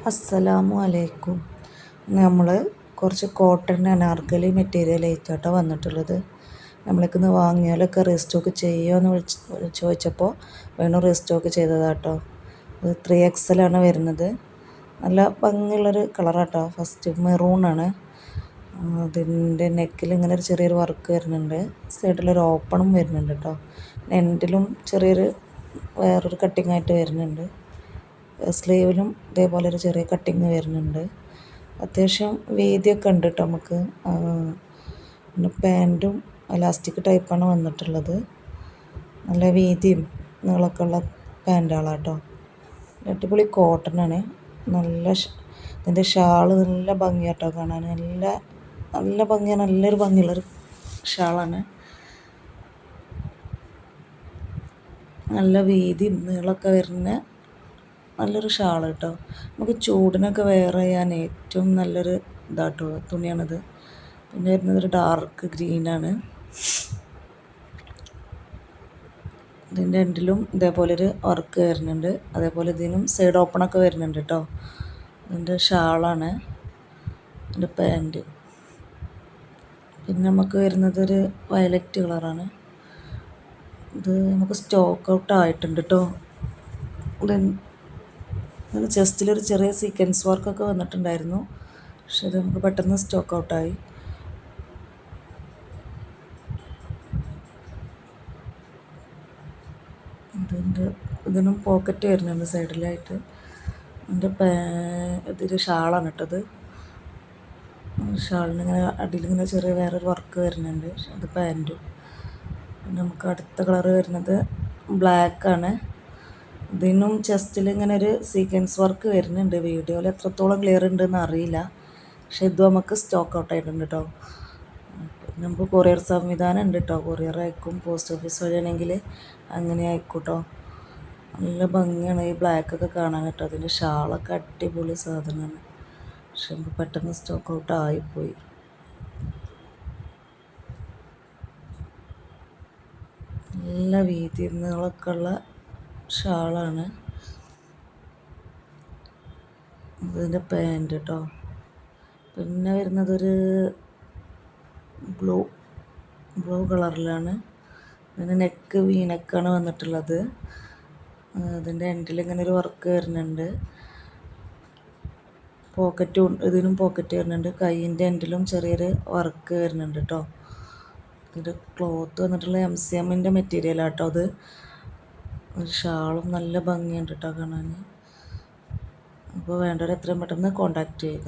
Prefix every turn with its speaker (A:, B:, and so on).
A: അസ്സലാമു അലൈക്കും. നമ്മൾ കുറച്ച് കോട്ടൺ അനാർക്കലി മെറ്റീരിയൽ ആയിട്ടാണ് വന്നിട്ടുള്ളത്. നമ്മൾക്കിന്ന് വാങ്ങിയാലൊക്കെ റീസ്റ്റോക്ക് ചെയ്യുമോ എന്ന് ചോദിച്ചപ്പോൾ വേണം റീസ്റ്റോക്ക് ചെയ്തതാട്ടോ. ഇത് 3XL ആണ് വരുന്നത്. നല്ല ഭംഗിയുള്ളൊരു കളറാട്ടോ. ഫസ്റ്റ് മെറൂണാണ്. അതിൻ്റെ നെക്കിൽ ഇങ്ങനെ ഒരു ചെറിയൊരു വർക്ക് വരുന്നുണ്ട്. സൈഡിലൊരു ഓപ്പണും വരുന്നുണ്ട് കേട്ടോ. എൻഡിലും ചെറിയൊരു വേറൊരു കട്ടിങ് ആയിട്ട് വരുന്നുണ്ട്. സ്ലീവിലും ഇതേപോലെ ഒരു ചെറിയ കട്ടിങ് വരുന്നുണ്ട്. അത്യാവശ്യം വീതിയൊക്കെ ഉണ്ട് കേട്ടോ നമുക്ക്. പിന്നെ പാൻറ്റും ഇലാസ്റ്റിക് ടൈപ്പാണ് വന്നിട്ടുള്ളത്. നല്ല വീതിയും നീളമൊക്കെ ഉള്ള പാൻറ്റുകളാട്ടോ. അടിപൊളി കോട്ടനാണ്. ഇതിൻ്റെ ഷാള് നല്ല ഭംഗിയാട്ടോ കാണാൻ. നല്ല ഭംഗിയാണ്. നല്ലൊരു ഭംഗിയുള്ളൊരു ഷാളാണ്. നല്ല വീതിയും നീളമൊക്കെ വരുന്ന നല്ലൊരു ഷാൾ കേട്ടോ. നമുക്ക് ചൂടിനൊക്കെ വെയർ ചെയ്യാൻ ഏറ്റവും നല്ലൊരു ഇതാട്ടോ തുണിയാണിത്. പിന്നെ വരുന്നത് ഒരു ഡാർക്ക് ഗ്രീനാണ്. ഇതിൻ്റെ എൻഡിലും ഇതേപോലൊരു വർക്ക് വരുന്നുണ്ട്. അതേപോലെ ഇതിനും സൈഡ് ഓപ്പണൊക്കെ വരുന്നുണ്ട് കേട്ടോ. ഇതിൻ്റെ ഷാളാണ്. ഇതിൻ്റെ പാൻറ്റ് പിന്നെ നമുക്ക് വരുന്നത് ഒരു വയലറ്റ് കളറാണ്. ഇത് നമുക്ക് സ്റ്റോക്ക് ഔട്ട് ആയിട്ടുണ്ട് കേട്ടോ. ഇത് ചെസ്റ്റിലൊരു ചെറിയ സീക്വൻസ് വർക്കൊക്കെ വന്നിട്ടുണ്ടായിരുന്നു. പക്ഷെ ഇത് നമുക്ക് പെട്ടെന്ന് സ്റ്റോക്ക് ഔട്ടായി. ഇതിനും പോക്കറ്റ് വരുന്നുണ്ട് സൈഡിലായിട്ട്. ഇതൊരു ഷാളാണ് ഇട്ടത്. ഷാളിനിങ്ങനെ അടിയിലിങ്ങനെ ചെറിയ വേറൊരു വർക്ക് വരുന്നുണ്ട്. അത് പാൻറ്റും. പിന്നെ നമുക്ക് അടുത്ത കളർ വരുന്നത് ബ്ലാക്കാണ്. ഇതിനും ചെസ്റ്റിൽ ഇങ്ങനെ ഒരു സീക്വൻസ് വർക്ക് വരുന്നുണ്ട്. വീഡിയോയിൽ എത്രത്തോളം ക്ലിയർ ഉണ്ടെന്ന് അറിയില്ല. പക്ഷെ ഇത് നമുക്ക് സ്റ്റോക്ക് ഔട്ട് ആയിട്ടുണ്ട് കേട്ടോ. നമുക്ക് കൊറിയർ സംവിധാനം ഉണ്ട് കേട്ടോ. കൊറിയർ അയക്കും. പോസ്റ്റ് ഓഫീസ് വഴിയാണെങ്കിൽ അങ്ങനെ അയക്കും കേട്ടോ. നല്ല ഭംഗിയാണ് ഈ ബ്ലാക്കൊക്കെ കാണാൻ കേട്ടോ. അതിൻ്റെ ഷാളൊക്കെ അടിപൊളി സാധനമാണ്. പക്ഷെ നമുക്ക് പെട്ടെന്ന് സ്റ്റോക്ക് ഔട്ട് ആയിപ്പോയി. നല്ല വീതി നീളമൊക്കെ ഉള്ള ഷാളാണ്. ഇതിൻ്റെ പാൻറ്റ് കേട്ടോ. പിന്നെ വരുന്നതൊരു ബ്ലൂ കളറിലാണ്. പിന്നെ നെക്ക് വീനെക്കാണ് വന്നിട്ടുള്ളത്. അതിൻ്റെ എൻഡിൽ ഇങ്ങനെ ഒരു വർക്ക് വരുന്നുണ്ട്. ഇതിനും പോക്കറ്റ് വരുന്നുണ്ട്. കൈയിൻ്റെ എൻഡിലും ചെറിയൊരു വർക്ക് വരുന്നുണ്ട് കേട്ടോ. ഇത് ക്ലോത്ത് വന്നിട്ടുള്ള MCMൻ്റെ മെറ്റീരിയലാട്ടോ. അത് ഒരു ഷാളും നല്ല ഭംഗിയുണ്ട് കേട്ടോ കാണാൻ. അപ്പോൾ വേണ്ടവർ എത്രയും പെട്ടെന്ന് കോൺടാക്റ്റ് ചെയ്യുക.